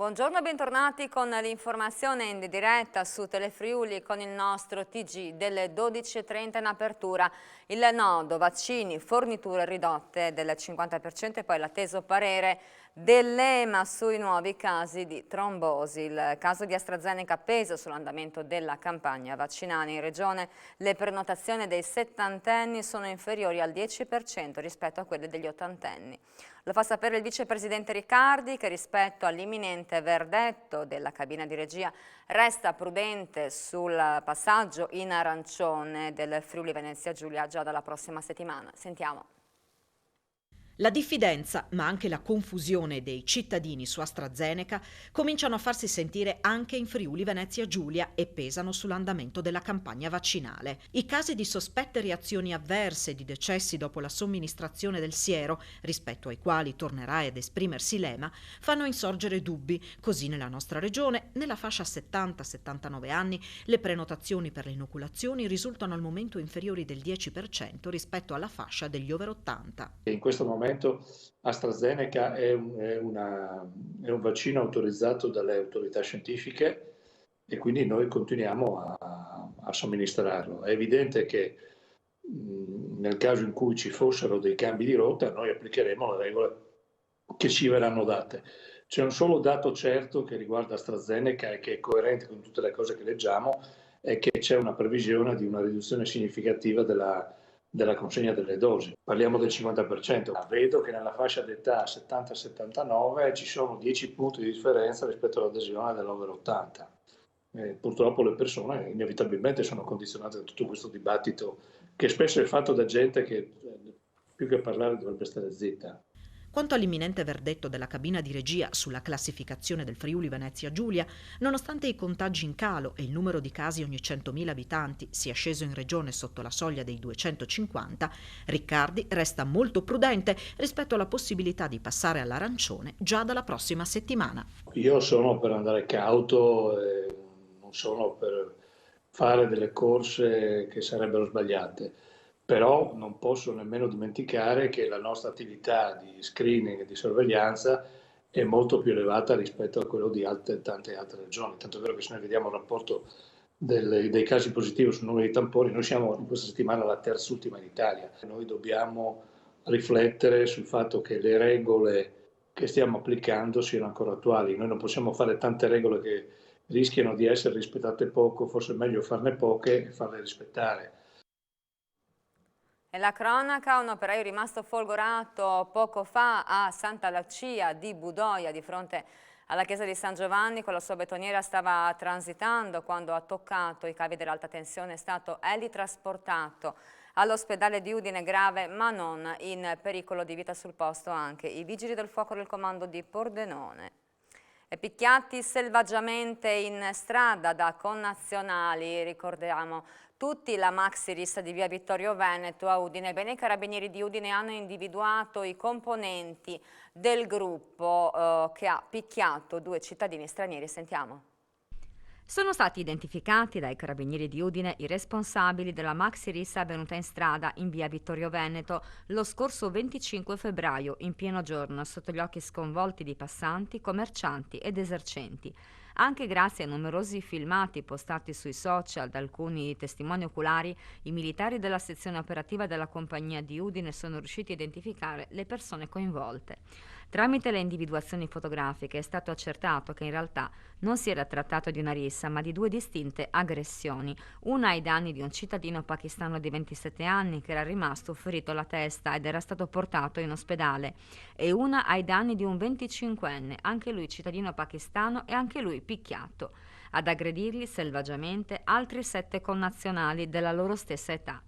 Buongiorno e bentornati con l'informazione in diretta su Telefriuli con il nostro TG delle 12:30 in apertura. Il nodo, vaccini, forniture ridotte del 50% e poi l'atteso parere dell'EMA sui nuovi casi di trombosi. Il caso di AstraZeneca pesa sull'andamento della campagna vaccinale. In regione le prenotazioni dei settantenni sono inferiori al 10% rispetto a quelle degli ottantenni. Lo fa sapere il vicepresidente Riccardi, che rispetto all'imminente verdetto della cabina di regia resta prudente sul passaggio in arancione del Friuli Venezia Giulia già dalla prossima settimana. Sentiamo. La diffidenza, ma anche la confusione dei cittadini su AstraZeneca cominciano a farsi sentire anche in Friuli Venezia Giulia e pesano sull'andamento della campagna vaccinale. I casi di sospette reazioni avverse e di decessi dopo la somministrazione del siero, rispetto ai quali tornerà ad esprimersi l'EMA, fanno insorgere dubbi. Così nella nostra regione, nella fascia 70-79 anni, le prenotazioni per le inoculazioni risultano al momento inferiori del 10% rispetto alla fascia degli over 80. In questo momento AstraZeneca è un vaccino autorizzato dalle autorità scientifiche e quindi noi continuiamo a somministrarlo. È evidente che nel caso in cui ci fossero dei cambi di rotta noi applicheremo le regole che ci verranno date. C'è un solo dato certo che riguarda AstraZeneca e che è coerente con tutte le cose che leggiamo, è che c'è una previsione di una riduzione significativa della consegna delle dosi. Parliamo del 50%. Vedo che nella fascia d'età 70-79 ci sono 10 punti di differenza rispetto all'adesione dell'over 80. Purtroppo le persone inevitabilmente sono condizionate da tutto questo dibattito che spesso è fatto da gente che più che parlare dovrebbe stare zitta. Quanto all'imminente verdetto della cabina di regia sulla classificazione del Friuli Venezia Giulia, nonostante i contagi in calo e il numero di casi ogni 100.000 abitanti sia sceso in regione sotto la soglia dei 250, Riccardi resta molto prudente rispetto alla possibilità di passare all'arancione già dalla prossima settimana. Io sono per andare cauto, non sono per fare delle corse che sarebbero sbagliate. Però non posso nemmeno dimenticare che la nostra attività di screening e di sorveglianza è molto più elevata rispetto a quello di tante altre regioni. Tanto è vero che se noi vediamo il rapporto dei casi positivi sul numero di tamponi, noi siamo in questa settimana la terzultima in Italia. Noi dobbiamo riflettere sul fatto che le regole che stiamo applicando siano ancora attuali. Noi non possiamo fare tante regole che rischiano di essere rispettate poco, forse è meglio farne poche e farle rispettare. E la cronaca, un operaio rimasto folgorato poco fa a Santa Lucia di Budoia, di fronte alla chiesa di San Giovanni, con la sua betoniera stava transitando quando ha toccato i cavi dell'alta tensione, è stato elitrasportato all'ospedale di Udine grave ma non in pericolo di vita sul posto anche i vigili del fuoco del comando di Pordenone. E picchiati selvaggiamente in strada da connazionali, ricordiamo tutti la maxi lista di via Vittorio Veneto a Udine. Bene, i carabinieri di Udine hanno individuato i componenti del gruppo che ha picchiato due cittadini stranieri. Sentiamo. Sono stati identificati dai carabinieri di Udine i responsabili della maxi rissa avvenuta in strada in via Vittorio Veneto lo scorso 25 febbraio, in pieno giorno, sotto gli occhi sconvolti di passanti, commercianti ed esercenti. Anche grazie a numerosi filmati postati sui social da alcuni testimoni oculari, i militari della sezione operativa della compagnia di Udine sono riusciti a identificare le persone coinvolte. Tramite le individuazioni fotografiche è stato accertato che in realtà non si era trattato di una rissa, ma di due distinte aggressioni, una ai danni di un cittadino pakistano di 27 anni che era rimasto ferito alla testa ed era stato portato in ospedale, e una ai danni di un 25enne, anche lui cittadino pakistano e anche lui picchiato. Ad aggredirli selvaggiamente altri 7 connazionali della loro stessa età.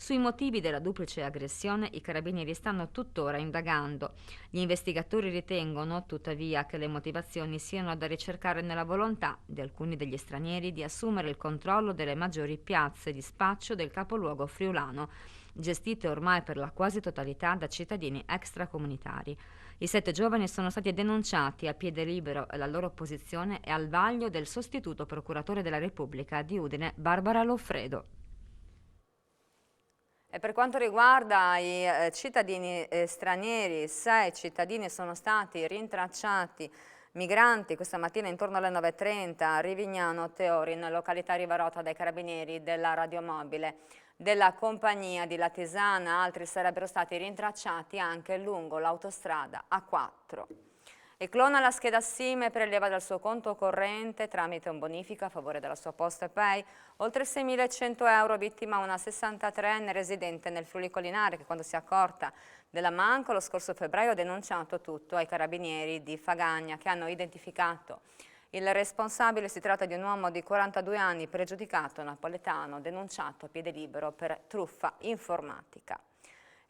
Sui motivi della duplice aggressione i carabinieri stanno tuttora indagando. Gli investigatori ritengono, tuttavia, che le motivazioni siano da ricercare nella volontà di alcuni degli stranieri di assumere il controllo delle maggiori piazze di spaccio del capoluogo friulano, gestite ormai per la quasi totalità da cittadini extracomunitari. I 7 giovani sono stati denunciati a piede libero e la loro posizione è al vaglio del sostituto procuratore della Repubblica di Udine, Barbara Loffredo. E per quanto riguarda i cittadini stranieri, 6 cittadini sono stati rintracciati migranti questa mattina intorno alle 9:30 a Rivignano Teorin, località Rivarota, dai carabinieri della radiomobile della compagnia di Latisana. Altri sarebbero stati rintracciati anche lungo l'autostrada A4. E clona la scheda SIM e preleva dal suo conto corrente tramite un bonifico a favore della sua Postepay oltre 6.100 euro, vittima una 63enne residente nel Friuli Collinare che, quando si è accorta della manco lo scorso febbraio, ha denunciato tutto ai carabinieri di Fagagna, che hanno identificato il responsabile. Si tratta di un uomo di 42 anni, pregiudicato napoletano, denunciato a piede libero per truffa informatica.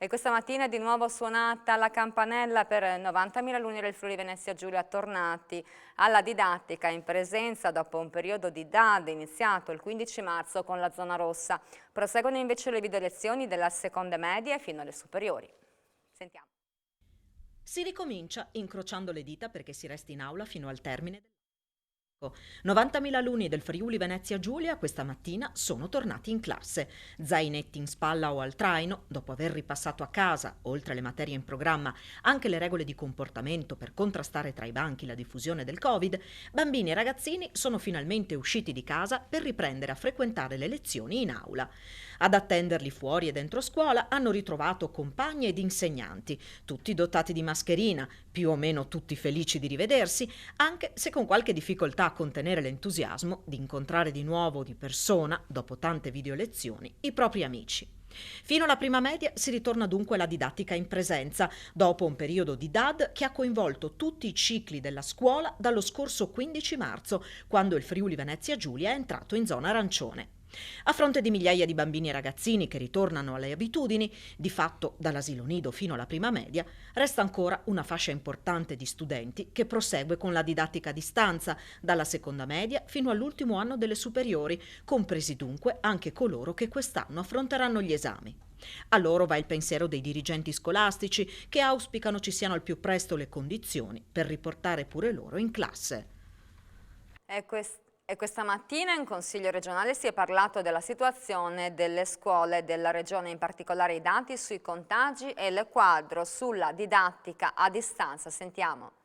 E questa mattina è di nuovo suonata la campanella per 90.000 alunni del Friuli Venezia Giulia tornati alla didattica in presenza dopo un periodo di DAD iniziato il 15 marzo con la zona rossa. Proseguono invece le video lezioni della seconda media fino alle superiori. Sentiamo. Si ricomincia incrociando le dita perché si resti in aula fino al termine. 90.000 alunni del Friuli Venezia Giulia questa mattina sono tornati in classe. Zainetti in spalla o al traino, dopo aver ripassato a casa, oltre alle materie in programma, anche le regole di comportamento per contrastare tra i banchi la diffusione del Covid, bambini e ragazzini sono finalmente usciti di casa per riprendere a frequentare le lezioni in aula. Ad attenderli fuori e dentro scuola hanno ritrovato compagni ed insegnanti, tutti dotati di mascherina, più o meno tutti felici di rivedersi, anche se con qualche difficoltà a contenere l'entusiasmo di incontrare di nuovo di persona, dopo tante videolezioni, i propri amici. Fino alla prima media si ritorna dunque alla didattica in presenza, dopo un periodo di DAD che ha coinvolto tutti i cicli della scuola dallo scorso 15 marzo, quando il Friuli Venezia Giulia è entrato in zona arancione. A fronte di migliaia di bambini e ragazzini che ritornano alle abitudini, di fatto dall'asilo nido fino alla prima media, resta ancora una fascia importante di studenti che prosegue con la didattica a distanza, dalla seconda media fino all'ultimo anno delle superiori, compresi dunque anche coloro che quest'anno affronteranno gli esami. A loro va il pensiero dei dirigenti scolastici che auspicano ci siano al più presto le condizioni per riportare pure loro in classe. E questa mattina in Consiglio regionale si è parlato della situazione delle scuole della regione, in particolare i dati sui contagi e il quadro sulla didattica a distanza. Sentiamo.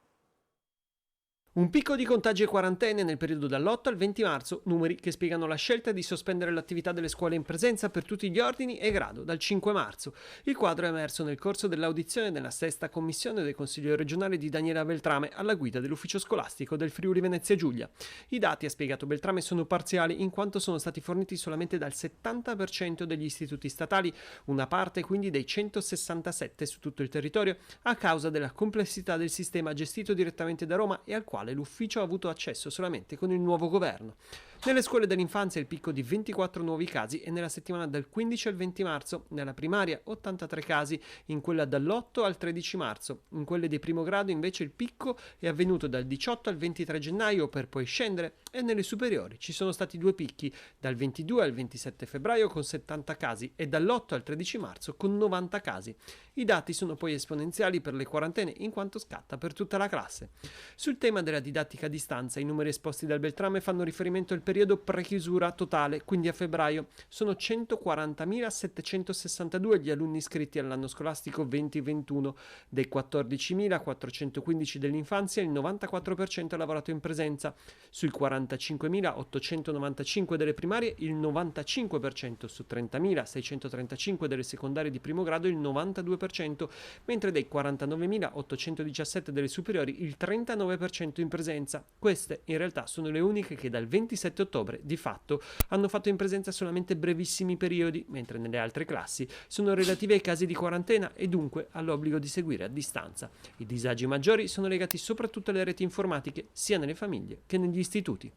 Un picco di contagi e quarantene nel periodo dall'8 al 20 marzo, numeri che spiegano la scelta di sospendere l'attività delle scuole in presenza per tutti gli ordini e grado dal 5 marzo. Il quadro è emerso nel corso dell'audizione della sesta commissione del Consiglio regionale di Daniela Beltrame alla guida dell'ufficio scolastico del Friuli Venezia Giulia. I dati, ha spiegato Beltrame, sono parziali in quanto sono stati forniti solamente dal 70% degli istituti statali, una parte quindi dei 167 su tutto il territorio, a causa della complessità del sistema gestito direttamente da Roma e al quale l'ufficio ha avuto accesso solamente con il nuovo governo. Nelle scuole dell'infanzia il picco di 24 nuovi casi e nella settimana dal 15 al 20 marzo, nella primaria 83 casi, in quella dall'8 al 13 marzo, in quelle di primo grado invece il picco è avvenuto dal 18 al 23 gennaio per poi scendere, e nelle superiori ci sono stati due picchi, dal 22 al 27 febbraio con 70 casi e dall'8 al 13 marzo con 90 casi. I dati sono poi esponenziali per le quarantene in quanto scatta per tutta la classe. Sul tema della didattica a distanza, i numeri esposti dal Beltrame fanno riferimento al periodo pre-chiusura totale, quindi a febbraio. Sono 140.762 gli alunni iscritti all'anno scolastico 2021. Dei 14.415 dell'infanzia il 94% ha lavorato in presenza. Sui 45.895 delle primarie il 95%, su 30.635 delle secondarie di primo grado il 92%, mentre dei 49.817 delle superiori il 39% in presenza. Queste in realtà sono le uniche che dal 27 ottobre di fatto hanno fatto in presenza solamente brevissimi periodi, mentre nelle altre classi sono relative ai casi di quarantena e dunque all'obbligo di seguire a distanza. I disagi maggiori sono legati soprattutto alle reti informatiche, sia nelle famiglie che negli istituti.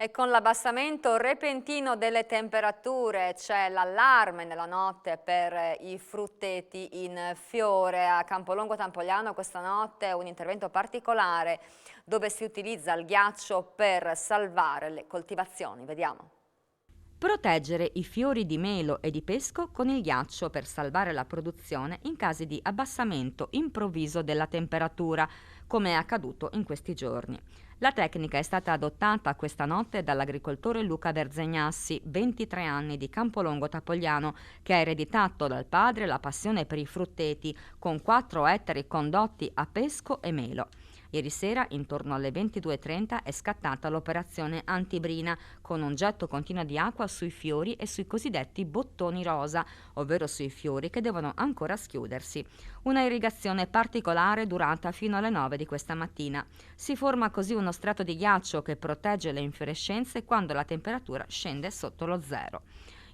E con l'abbassamento repentino delle temperature c'è l'allarme nella notte per i frutteti in fiore. A Campolongo Tampogliano questa notte è un intervento particolare dove si utilizza il ghiaccio per salvare le coltivazioni. Vediamo. Proteggere i fiori di melo e di pesco con il ghiaccio per salvare la produzione in casi di abbassamento improvviso della temperatura, come è accaduto in questi giorni. La tecnica è stata adottata questa notte dall'agricoltore Luca Verzegnassi, 23 anni, di Campolongo Tampogliano, che ha ereditato dal padre la passione per i frutteti, con 4 ettari condotti a pesco e melo. Ieri sera, intorno alle 22:30, è scattata l'operazione antibrina, con un getto continuo di acqua sui fiori e sui cosiddetti bottoni rosa, ovvero sui fiori che devono ancora schiudersi. Una irrigazione particolare durata fino alle 9 di questa mattina. Si forma così uno strato di ghiaccio che protegge le infiorescenze quando la temperatura scende sotto lo zero.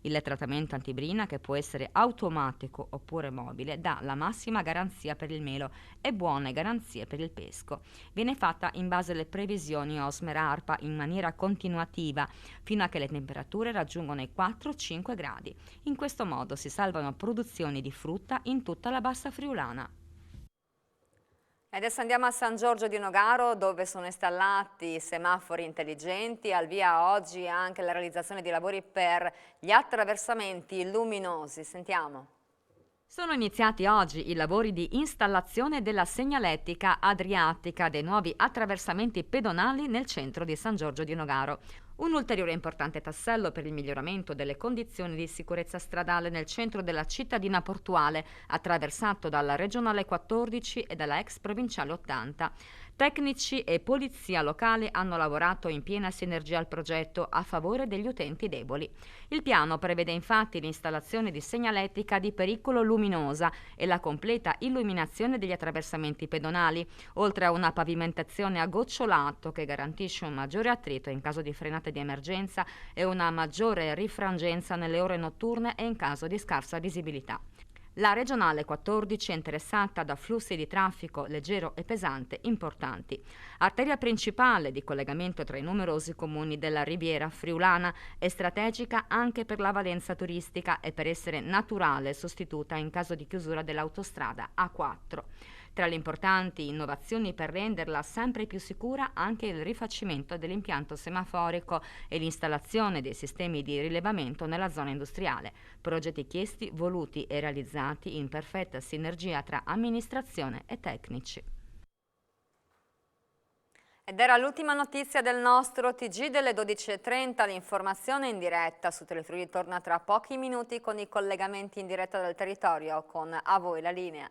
Il trattamento antibrina, che può essere automatico oppure mobile, dà la massima garanzia per il melo e buone garanzie per il pesco. Viene fatta in base alle previsioni Osmer-ARPA in maniera continuativa, fino a che le temperature raggiungono i 4-5 gradi. In questo modo si salvano produzioni di frutta in tutta la bassa friulana. E adesso andiamo a San Giorgio di Nogaro, dove sono installati semafori intelligenti. Al via oggi anche la realizzazione di lavori per gli attraversamenti luminosi. Sentiamo. Sono iniziati oggi i lavori di installazione della segnaletica adriatica dei nuovi attraversamenti pedonali nel centro di San Giorgio di Nogaro. Un ulteriore importante tassello per il miglioramento delle condizioni di sicurezza stradale nel centro della cittadina portuale, attraversato dalla regionale 14 e dalla ex provinciale 80. Tecnici e polizia locale hanno lavorato in piena sinergia al progetto a favore degli utenti deboli. Il piano prevede infatti l'installazione di segnaletica di pericolo luminosa e la completa illuminazione degli attraversamenti pedonali, oltre a una pavimentazione a gocciolato che garantisce un maggiore attrito in caso di frenate di emergenza e una maggiore rifrangenza nelle ore notturne e in caso di scarsa visibilità. La regionale 14 è interessata da flussi di traffico leggero e pesante importanti. Arteria principale di collegamento tra i numerosi comuni della Riviera friulana, è strategica anche per la valenza turistica e per essere naturale sostituta in caso di chiusura dell'autostrada A4. Tra le importanti innovazioni per renderla sempre più sicura anche il rifacimento dell'impianto semaforico e l'installazione dei sistemi di rilevamento nella zona industriale, progetti chiesti, voluti e realizzati in perfetta sinergia tra amministrazione e tecnici. Ed era l'ultima notizia del nostro TG delle 12:30, l'informazione in diretta su Telefriuli torna tra pochi minuti con i collegamenti in diretta dal territorio con A voi la linea.